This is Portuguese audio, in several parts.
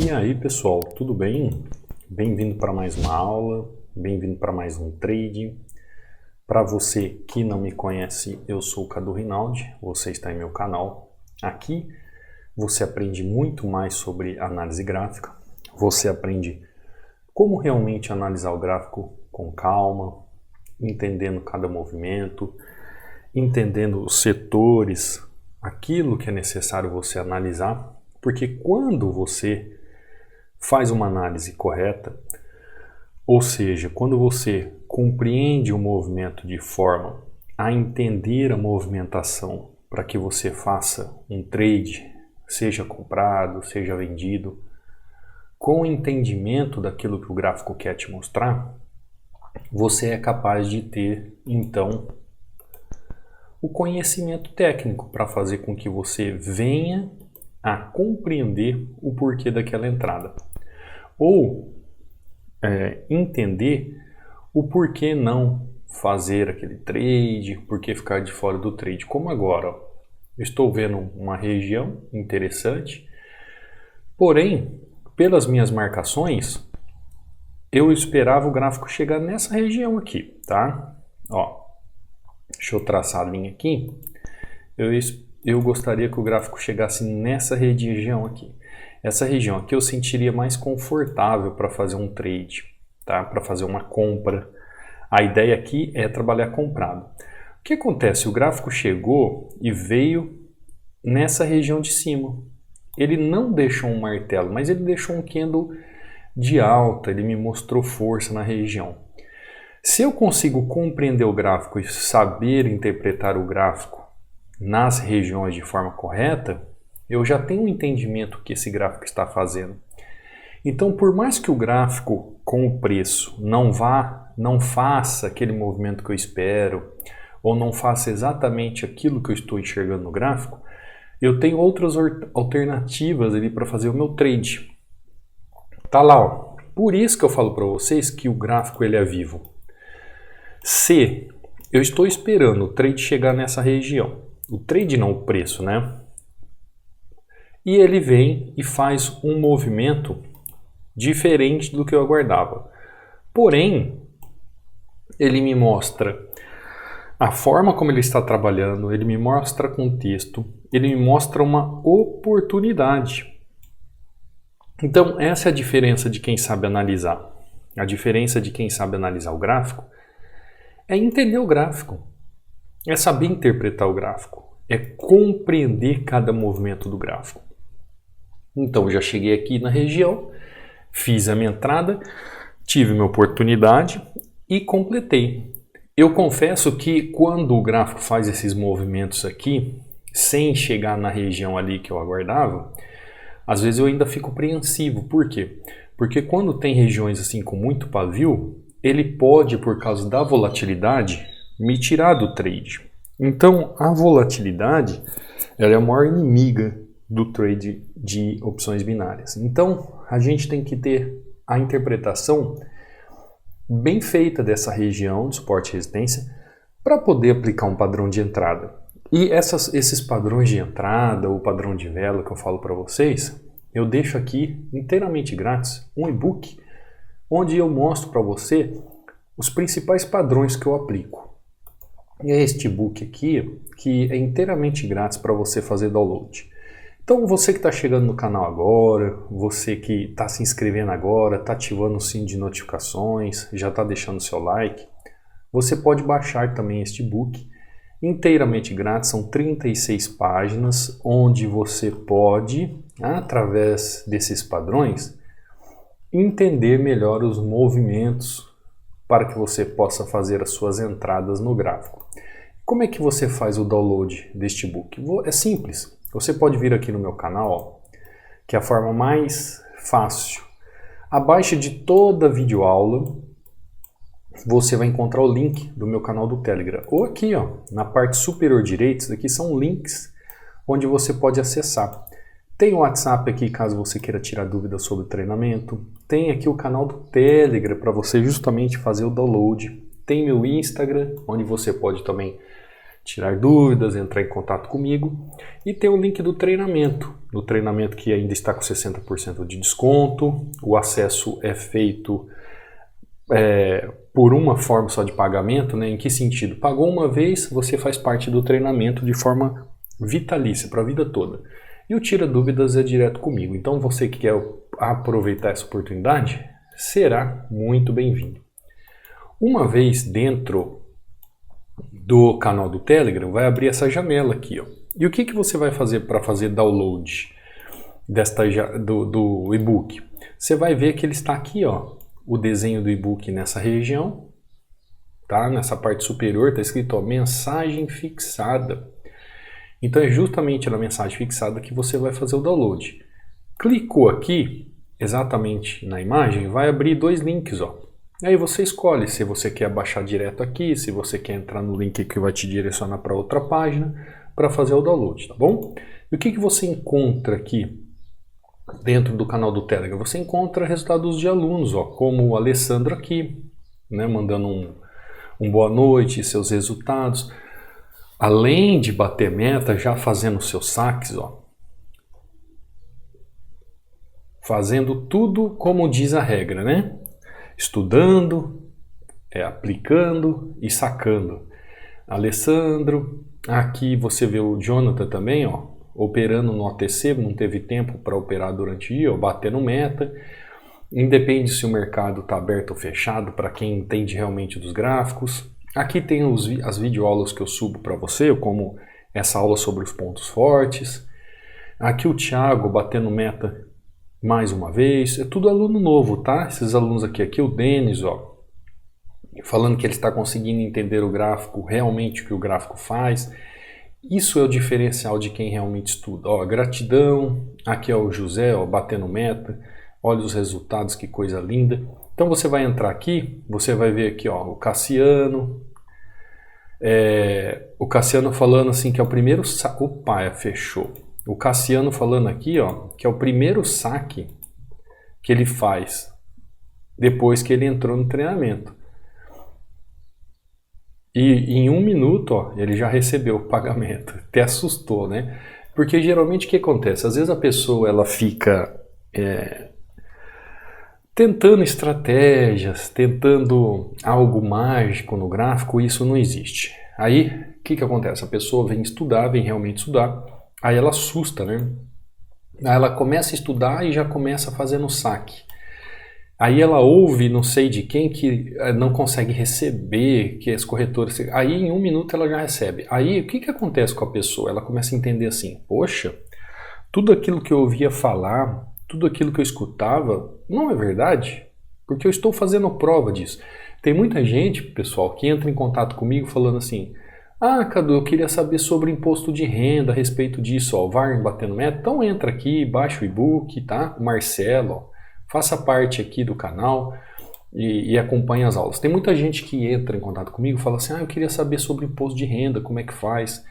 E aí pessoal, tudo bem? Bem-vindo para mais uma aula, bem-vindo para mais um trade. Para você que não me conhece, eu sou o Cadu Rinaldi, você está em meu canal. Aqui você aprende muito mais sobre análise gráfica, você aprende como realmente analisar o gráfico com calma, entendendo cada movimento, entendendo os setores, aquilo que é necessário você analisar, porque quando você faz uma análise correta, ou seja, quando você compreende o movimento de forma a entender a movimentação para que você faça um trade, seja comprado, seja vendido, com o entendimento daquilo que o gráfico quer te mostrar, você é capaz de ter, então, o conhecimento técnico para fazer com que você venha a compreender o porquê daquela entrada. Ou entender o porquê não fazer aquele trade, porquê ficar de fora do trade. Como agora, ó, eu estou vendo uma região interessante, porém, pelas minhas marcações, eu esperava o gráfico chegar nessa região aqui, tá? Ó, deixa eu traçar a linha aqui. Eu gostaria que o gráfico chegasse nessa região aqui. Essa região aqui eu sentiria mais confortável para fazer um trade, tá? Para fazer uma compra. A ideia aqui é trabalhar comprado. O que acontece? O gráfico chegou e veio nessa região de cima. Ele não deixou um martelo, mas ele deixou um candle de alta, ele me mostrou força na região. Se eu consigo compreender o gráfico e saber interpretar o gráfico nas regiões de forma correta, eu já tenho um entendimento do que esse gráfico está fazendo. Então, por mais que o gráfico com o preço não faça aquele movimento que eu espero, ou não faça exatamente aquilo que eu estou enxergando no gráfico, eu tenho outras alternativas ali para fazer o meu trade. Tá lá, ó. Por isso que eu falo para vocês que o gráfico ele é vivo. Se eu estou esperando o trade chegar nessa região, o trade não, o preço, né? E ele vem e faz um movimento diferente do que eu aguardava. Porém, ele me mostra a forma como ele está trabalhando, ele me mostra contexto, ele me mostra uma oportunidade. Então, essa é a diferença de quem sabe analisar. A diferença de quem sabe analisar o gráfico é entender o gráfico, é saber interpretar o gráfico, é compreender cada movimento do gráfico. Então, já cheguei aqui na região, fiz a minha entrada, tive minha oportunidade e completei. Eu confesso que quando o gráfico faz esses movimentos aqui, sem chegar na região ali que eu aguardava, às vezes eu ainda fico apreensivo. Por quê? Porque quando tem regiões assim com muito pavio, ele pode, por causa da volatilidade, me tirar do trade. Então, a volatilidade ela é a maior inimiga do trade de opções binárias. Então, a gente tem que ter a interpretação bem feita dessa região de suporte e resistência para poder aplicar um padrão de entrada. E esses padrões de entrada, o padrão de vela que eu falo para vocês, eu deixo aqui inteiramente grátis um e-book onde eu mostro para você os principais padrões que eu aplico. E é este e-book aqui que é inteiramente grátis para você fazer download. Então você que está chegando no canal agora, você que está se inscrevendo agora, está ativando o sino de notificações, já está deixando seu like, você pode baixar também este e-book inteiramente grátis, são 36 páginas, onde você pode, através desses padrões, entender melhor os movimentos para que você possa fazer as suas entradas no gráfico. Como é que você faz o download deste e-book? É simples. Você pode vir aqui no meu canal, ó, que é a forma mais fácil. Abaixo de toda videoaula, você vai encontrar o link do meu canal do Telegram. Ou aqui, ó, na parte superior direita, aqui são links onde você pode acessar. Tem o WhatsApp aqui, caso você queira tirar dúvidas sobre o treinamento. Tem aqui o canal do Telegram para você justamente fazer o download. Tem meu Instagram, onde você pode também tirar dúvidas, entrar em contato comigo. E tem o link do treinamento que ainda está com 60% de desconto. O acesso é feito por uma forma só de pagamento, né? Em que sentido? Pagou uma vez, você faz parte do treinamento de forma vitalícia, para a vida toda. E o Tira Dúvidas é direto comigo. Então você que quer aproveitar essa oportunidade, será muito bem-vindo. Uma vez dentro do canal do Telegram, vai abrir essa janela aqui, ó. E o que você vai fazer para fazer download do e-book? Você vai ver que ele está aqui, ó, o desenho do e-book nessa região, tá? Nessa parte superior está escrito, ó, mensagem fixada. Então é justamente na mensagem fixada que você vai fazer o download. Clicou aqui, exatamente na imagem, vai abrir dois links, ó. Aí você escolhe se você quer baixar direto aqui, se você quer entrar no link que vai te direcionar para outra página para fazer o download, tá bom? E o que você encontra aqui dentro do canal do Telegram? Você encontra resultados de alunos, ó, como o Alessandro aqui, né, mandando um boa noite, seus resultados. Além de bater meta, já fazendo seus saques, ó. Fazendo tudo como diz a regra, né? Estudando, aplicando e sacando. Alessandro, aqui você vê o Jonathan também, ó, operando no OTC, não teve tempo para operar durante o dia, ó, batendo meta. Independe se o mercado está aberto ou fechado, para quem entende realmente dos gráficos. Aqui tem as videoaulas que eu subo para você, como essa aula sobre os pontos fortes. Aqui o Thiago batendo meta mais uma vez. É tudo aluno novo, tá? Esses alunos aqui o Denis, ó, falando que ele está conseguindo entender o gráfico, realmente o que o gráfico faz. Isso é o diferencial de quem realmente estuda. Ó, gratidão. Aqui é o José, ó, batendo meta. Olha os resultados, que coisa linda. Então você vai entrar aqui, você vai ver aqui, ó, o Cassiano. O Cassiano falando assim que é o primeiro saque. Opa, fechou. O Cassiano falando aqui, ó, que é o primeiro saque que ele faz depois que ele entrou no treinamento. E em 1 minuto, ó, ele já recebeu o pagamento. Até assustou, né? Porque geralmente o que acontece? Às vezes a pessoa ela fica tentando estratégias, tentando algo mágico no gráfico, isso não existe. Aí, o que acontece? A pessoa vem estudar, vem realmente estudar, aí ela assusta, né? Aí ela começa a estudar e já começa fazendo saque. Aí ela ouve não sei de quem que não consegue receber, que as corretoras... Aí em 1 minuto ela já recebe. Aí o que acontece com a pessoa? Ela começa a entender assim, poxa, tudo aquilo que eu ouvia falar, tudo aquilo que eu escutava, não é verdade, porque eu estou fazendo prova disso. Tem muita gente, pessoal, que entra em contato comigo falando assim, ah, Cadu, eu queria saber sobre imposto de renda, a respeito disso, ó, o VAR batendo meta, então entra aqui, baixa o e-book, tá? O Marcelo, ó, faça parte aqui do canal e acompanhe as aulas. Tem muita gente que entra em contato comigo e fala assim, ah, eu queria saber sobre imposto de renda, como é que faz?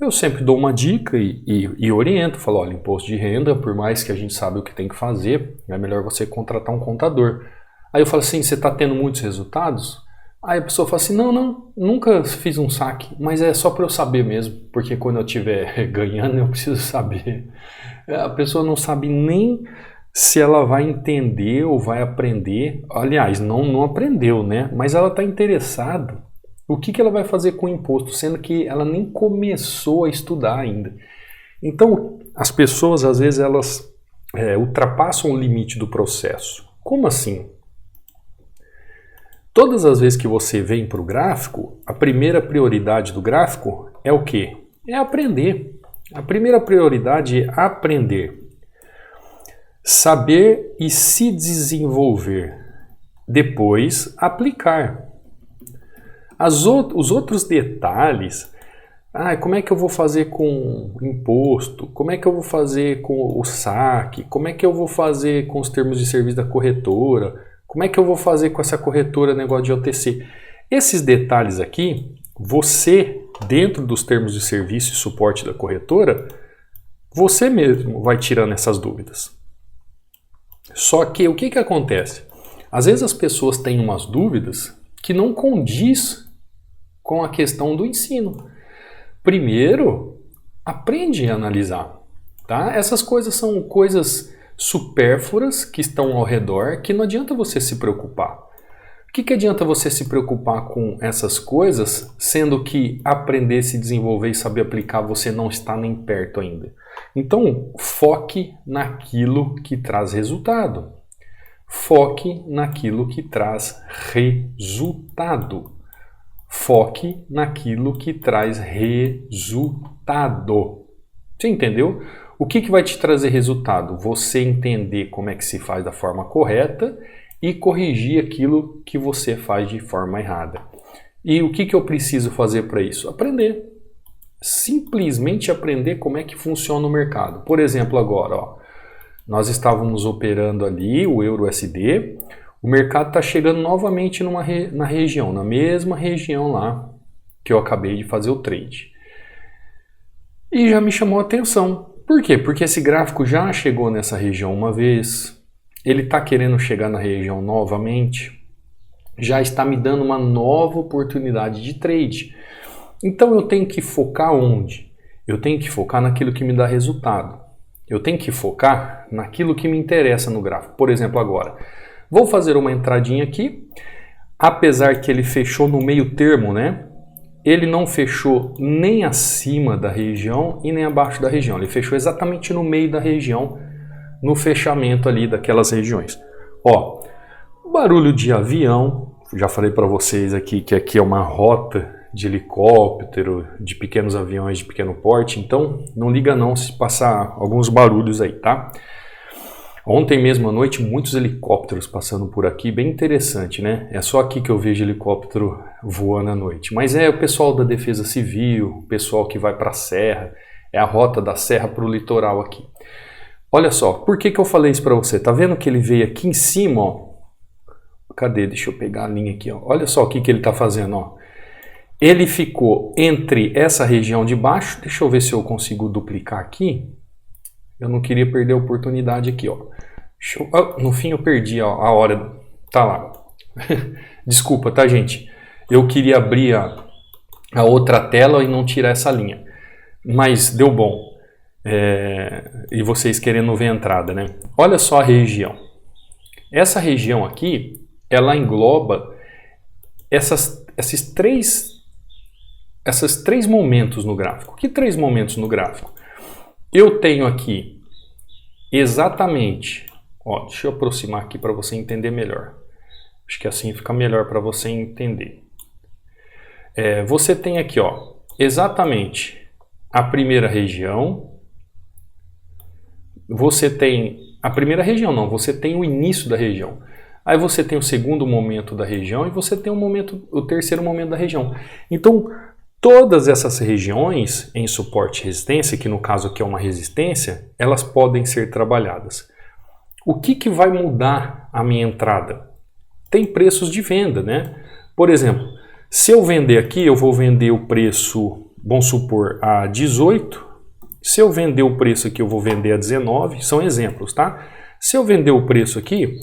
Eu sempre dou uma dica e oriento, falo, olha, imposto de renda, por mais que a gente sabe o que tem que fazer, é melhor você contratar um contador. Aí eu falo assim, você está tendo muitos resultados? Aí a pessoa fala assim, não, nunca fiz um saque, mas é só para eu saber mesmo, porque quando eu estiver ganhando eu preciso saber. A pessoa não sabe nem se ela vai entender ou vai aprender, aliás, não aprendeu, né? Mas ela está interessada. O que ela vai fazer com o imposto, sendo que ela nem começou a estudar ainda. Então, as pessoas, às vezes, elas ultrapassam o limite do processo. Como assim? Todas as vezes que você vem para o gráfico, a primeira prioridade do gráfico é o quê? É aprender. A primeira prioridade é aprender. Saber e se desenvolver. Depois, aplicar. Os outros detalhes, como é que eu vou fazer com imposto, como é que eu vou fazer com o saque, como é que eu vou fazer com os termos de serviço da corretora, como é que eu vou fazer com essa corretora negócio de OTC. Esses detalhes aqui, você, dentro dos termos de serviço e suporte da corretora, você mesmo vai tirando essas dúvidas. Só que o que acontece? Às vezes as pessoas têm umas dúvidas que não condiz com a questão do ensino. Primeiro, aprende a analisar, tá? Essas coisas são coisas supérfluas que estão ao redor que não adianta você se preocupar. O que adianta você se preocupar com essas coisas, sendo que aprender, se desenvolver e saber aplicar você não está nem perto ainda? Então, foque naquilo que traz resultado. Foque naquilo que traz resultado. Foque naquilo que traz resultado. Você entendeu? O que vai te trazer resultado? Você entender como é que se faz da forma correta e corrigir aquilo que você faz de forma errada. E o que eu preciso fazer para isso? Aprender. Simplesmente aprender como é que funciona o mercado. Por exemplo, agora, ó, nós estávamos operando ali o EURUSD, o mercado está chegando novamente na região, na mesma região lá que eu acabei de fazer o trade. E já me chamou a atenção. Por quê? Porque esse gráfico já chegou nessa região uma vez, ele está querendo chegar na região novamente, já está me dando uma nova oportunidade de trade. Então eu tenho que focar onde? Eu tenho que focar naquilo que me dá resultado. Eu tenho que focar naquilo que me interessa no gráfico. Por exemplo, agora, vou fazer uma entradinha aqui, apesar que ele fechou no meio termo, né? Ele não fechou nem acima da região e nem abaixo da região. Ele fechou exatamente no meio da região, no fechamento ali daquelas regiões. Ó, barulho de avião, já falei para vocês aqui que aqui é uma rota de helicóptero, de pequenos aviões de pequeno porte, então não liga não se passar alguns barulhos aí, tá? Ontem mesmo à noite, muitos helicópteros passando por aqui, bem interessante, né? É só aqui que eu vejo helicóptero voando à noite. Mas é o pessoal da Defesa Civil, o pessoal que vai para a serra, é a rota da serra para o litoral aqui. Olha só, por que eu falei isso para você? Tá vendo que ele veio aqui em cima, ó? Cadê? Deixa eu pegar a linha aqui, ó. Olha só o que ele tá fazendo, ó. Ele ficou entre essa região de baixo, deixa eu ver se eu consigo duplicar aqui. Eu não queria perder a oportunidade aqui, ó. No fim eu perdi ó, a hora. Tá lá. Desculpa, tá, gente? Eu queria abrir a outra tela e não tirar essa linha. Mas deu bom. E vocês querendo ver a entrada, né? Olha só a região. Essa região aqui, ela engloba esses três momentos no gráfico. Que três momentos no gráfico? Eu tenho aqui exatamente, ó, deixa eu aproximar aqui para você entender melhor. Acho que assim fica melhor para você entender. Você tem aqui, ó, exatamente a primeira região. Você tem a primeira região, não, você tem o início da região. Aí você tem o segundo momento da região e você tem o terceiro momento da região. Então, todas essas regiões em suporte e resistência, que no caso aqui é uma resistência, elas podem ser trabalhadas. O que vai mudar a minha entrada? Tem preços de venda, né? Por exemplo, se eu vender aqui, eu vou vender o preço, vamos supor, a 18. Se eu vender o preço aqui, eu vou vender a 19. São exemplos, tá? Se eu vender o preço aqui,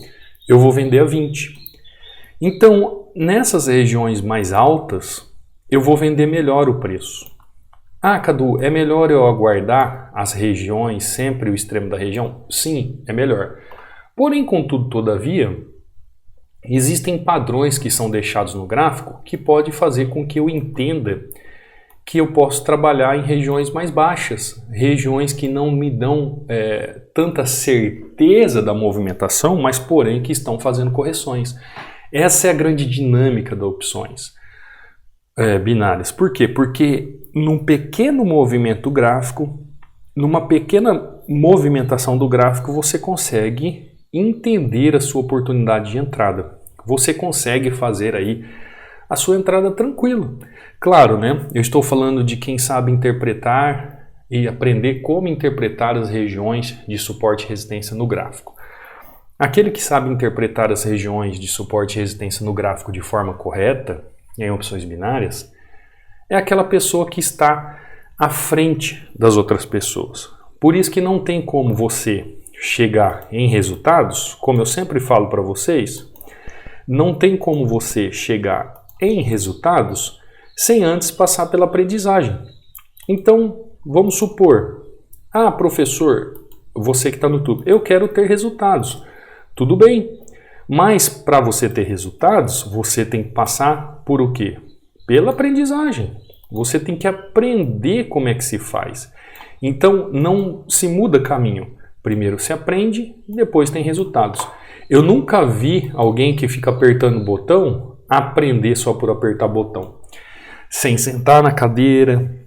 eu vou vender a 20. Então, nessas regiões mais altas, eu vou vender melhor o preço. Ah, Cadu, é melhor eu aguardar as regiões, sempre o extremo da região? Sim, é melhor. Porém, contudo, todavia, existem padrões que são deixados no gráfico que pode fazer com que eu entenda que eu posso trabalhar em regiões mais baixas, regiões que não me dão tanta certeza da movimentação, mas porém que estão fazendo correções. Essa é a grande dinâmica das opções binárias. Por quê? Porque num pequeno movimento gráfico, numa pequena movimentação do gráfico, você consegue entender a sua oportunidade de entrada. Você consegue fazer aí a sua entrada tranquilo. Claro, né? Eu estou falando de quem sabe interpretar e aprender como interpretar as regiões de suporte e resistência no gráfico. Aquele que sabe interpretar as regiões de suporte e resistência no gráfico de forma correta, em opções binárias, é aquela pessoa que está à frente das outras pessoas. Por isso que não tem como você chegar em resultados, como eu sempre falo para vocês, não tem como você chegar em resultados sem antes passar pela aprendizagem. Então, vamos supor, professor, você que está no YouTube, eu quero ter resultados. Tudo bem, mas para você ter resultados, você tem que passar por o quê? Pela aprendizagem. Você tem que aprender como é que se faz. Então, não se muda caminho. Primeiro se aprende, depois tem resultados. Eu nunca vi alguém que fica apertando o botão aprender só por apertar botão. Sem sentar na cadeira,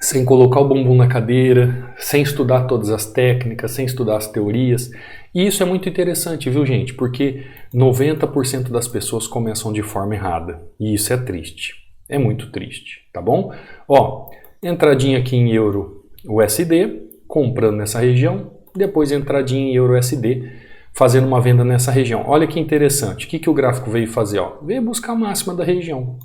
sem colocar o bumbum na cadeira, sem estudar todas as técnicas, sem estudar as teorias. E isso é muito interessante, viu, gente? Porque 90% das pessoas começam de forma errada. E isso é triste. É muito triste, tá bom? Ó, entradinha aqui em euro USD, comprando nessa região, depois entradinha em euro USD, fazendo uma venda nessa região. Olha que interessante. O que o gráfico veio fazer? Ó? Veio buscar a máxima da região.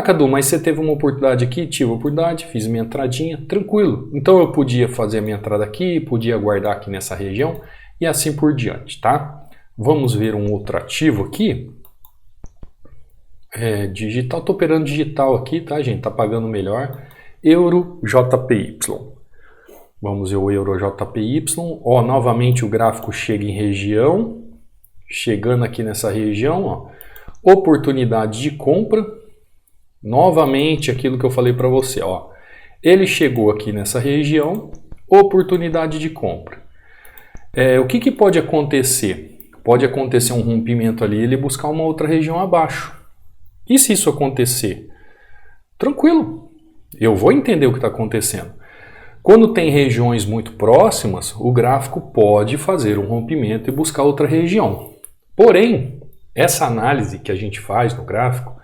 Cadu, mas você teve uma oportunidade aqui? Tive a oportunidade, fiz minha entradinha, tranquilo. Então eu podia fazer a minha entrada aqui, podia guardar aqui nessa região e assim por diante, tá? Vamos ver um outro ativo aqui. Digital, tô operando digital aqui, tá, gente? Tá pagando melhor. Euro JPY. Vamos ver o Euro JPY. Ó, novamente o gráfico chega em região. Chegando aqui nessa região, ó. Oportunidade de compra. Novamente aquilo que eu falei para você, ó. Ele chegou aqui nessa região. Oportunidade de compra. O que pode acontecer? Pode acontecer um rompimento ali e ele buscar uma outra região abaixo. E se isso acontecer? Tranquilo. Eu vou entender o que está acontecendo. Quando tem regiões muito próximas, o gráfico pode fazer um rompimento e buscar outra região. Porém, essa análise que a gente faz no gráfico,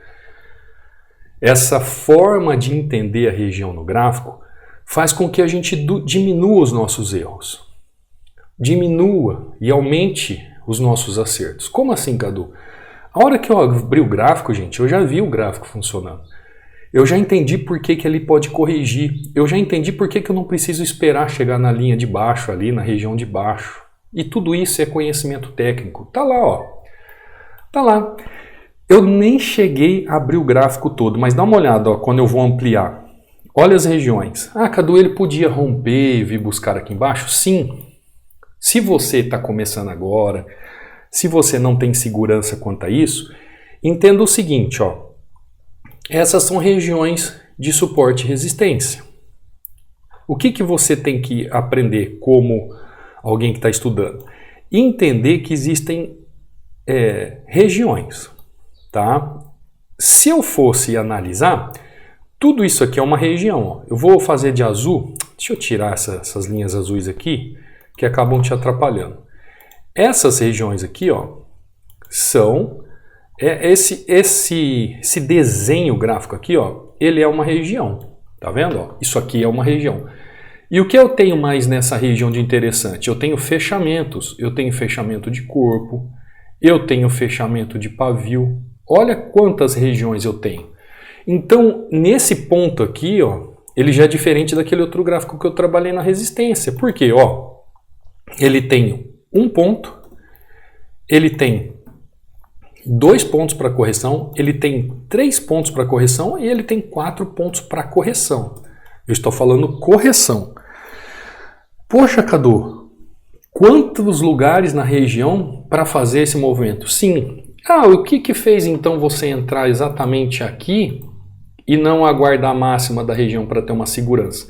essa forma de entender a região no gráfico, faz com que a gente diminua os nossos erros. Diminua e aumente os nossos acertos. Como assim, Cadu? A hora que eu abri o gráfico, gente, eu já vi o gráfico funcionando. Eu já entendi por que ele pode corrigir. Eu já entendi por que eu não preciso esperar chegar na linha de baixo, ali na região de baixo. E tudo isso é conhecimento técnico. Tá lá, ó. Tá lá. Eu nem cheguei a abrir o gráfico todo, mas dá uma olhada, ó, quando eu vou ampliar. Olha as regiões. Cadu, ele podia romper e vir buscar aqui embaixo? Sim. Se você está começando agora, se você não tem segurança quanto a isso, entenda o seguinte, ó. Essas são regiões de suporte e resistência. O que você tem que aprender como alguém que está estudando? Entender que existem regiões, tá? Se eu fosse analisar, tudo isso aqui é uma região. Ó. Eu vou fazer de azul, deixa eu tirar essas linhas azuis aqui, que acabam te atrapalhando. Essas regiões aqui, ó, são... Esse desenho gráfico aqui, ó, ele é uma região, tá vendo? Ó? Isso aqui é uma região. E o que eu tenho mais nessa região de interessante? Eu tenho fechamentos, eu tenho fechamento de corpo, eu tenho fechamento de pavio. Olha quantas regiões eu tenho. Então, nesse ponto aqui, ó, ele já é diferente daquele outro gráfico que eu trabalhei na resistência. Por quê? Ó, ele tem um ponto, ele tem 2 pontos para correção, ele tem 3 pontos para correção e ele tem 4 pontos para correção. Eu estou falando correção. Poxa, Cadu, quantos lugares na região para fazer esse movimento? Sim. O que fez então você entrar exatamente aqui e não aguardar a máxima da região para ter uma segurança?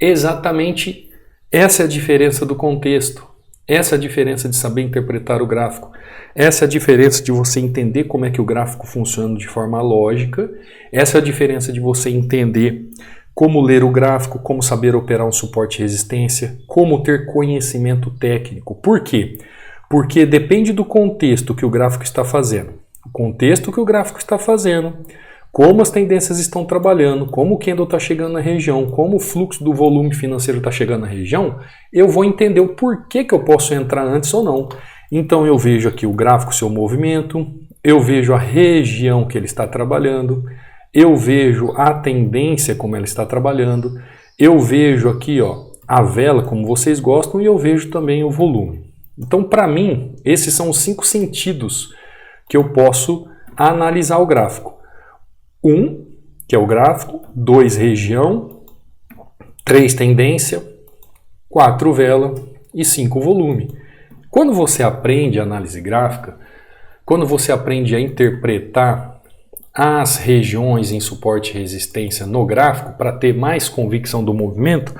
Exatamente essa é a diferença do contexto. Essa é a diferença de saber interpretar o gráfico. Essa é a diferença de você entender como é que o gráfico funciona de forma lógica. Essa é a diferença de você entender como ler o gráfico, como saber operar um suporte e resistência, como ter conhecimento técnico. Por quê? Porque depende do contexto que o gráfico está fazendo. O contexto que o gráfico está fazendo, como as tendências estão trabalhando, como o candle está chegando na região, como o fluxo do volume financeiro está chegando na região, eu vou entender o porquê que eu posso entrar antes ou não. Então eu vejo aqui o gráfico, seu movimento, eu vejo a região que ele está trabalhando, eu vejo a tendência como ela está trabalhando, eu vejo aqui, ó, a vela como vocês gostam e eu vejo também o volume. Então, para mim, esses são os 5 sentidos que eu posso analisar o gráfico. 1, que é o gráfico, 2, região, 3 tendência, 4 vela e 5 volume. Quando você aprende análise gráfica, quando você aprende a interpretar as regiões em suporte e resistência no gráfico para ter mais convicção do movimento,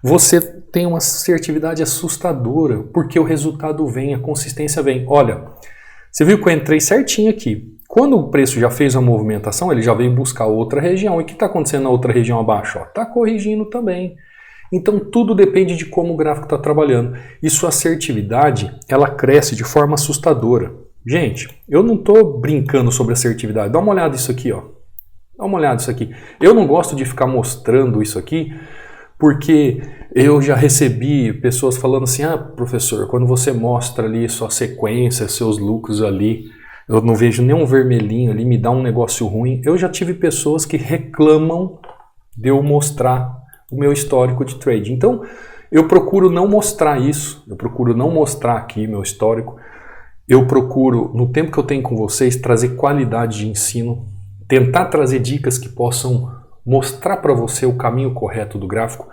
você tem uma assertividade assustadora, porque o resultado vem, a consistência vem. Olha, você viu que eu entrei certinho aqui. Quando o preço já fez a movimentação, ele já veio buscar outra região. E o que está acontecendo na outra região abaixo? Está corrigindo também. Então tudo depende de como o gráfico está trabalhando. E sua assertividade, ela cresce de forma assustadora. Gente, eu não estou brincando sobre assertividade. Dá uma olhada nisso aqui, ó. Dá uma olhada nisso aqui. Eu não gosto de ficar mostrando isso aqui, porque eu já recebi pessoas falando assim, ah, professor, quando você mostra ali sua sequência, seus lucros ali, eu não vejo nenhum vermelhinho ali, me dá um negócio ruim. Eu já tive pessoas que reclamam de eu mostrar o meu histórico de trade. Então, eu procuro não mostrar isso, eu procuro não mostrar aqui meu histórico. Eu procuro, no tempo que eu tenho com vocês, trazer qualidade de ensino, tentar trazer dicas que possam mostrar para você o caminho correto do gráfico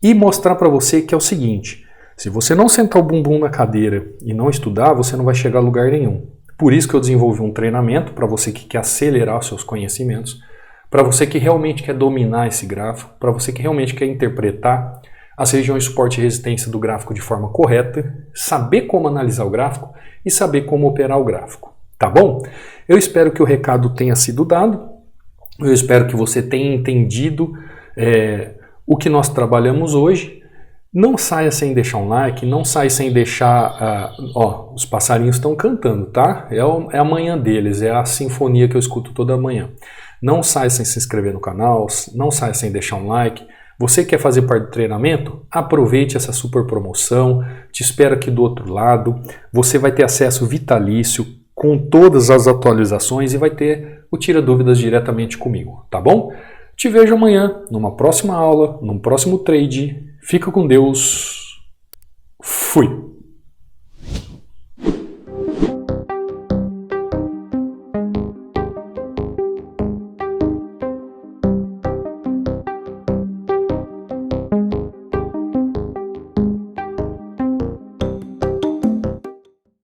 e mostrar para você que é o seguinte, se você não sentar o bumbum na cadeira e não estudar, você não vai chegar a lugar nenhum. Por isso que eu desenvolvi um treinamento para você que quer acelerar os seus conhecimentos, para você que realmente quer dominar esse gráfico, para você que realmente quer interpretar as regiões de suporte e resistência do gráfico de forma correta, saber como analisar o gráfico e saber como operar o gráfico. Tá bom? Eu espero que o recado tenha sido dado, eu espero que você tenha entendido o que nós trabalhamos hoje. Não saia sem deixar um like, não saia sem deixar... ó, os passarinhos estão cantando, tá? É a manhã deles, é a sinfonia que eu escuto toda manhã. Não saia sem se inscrever no canal, não saia sem deixar um like. Você quer fazer parte do treinamento? Aproveite essa super promoção, te espero aqui do outro lado. Você vai ter acesso vitalício com todas as atualizações e vai ter o Tira Dúvidas diretamente comigo, tá bom? Te vejo amanhã, numa próxima aula, num próximo trade. Fica com Deus. Fui!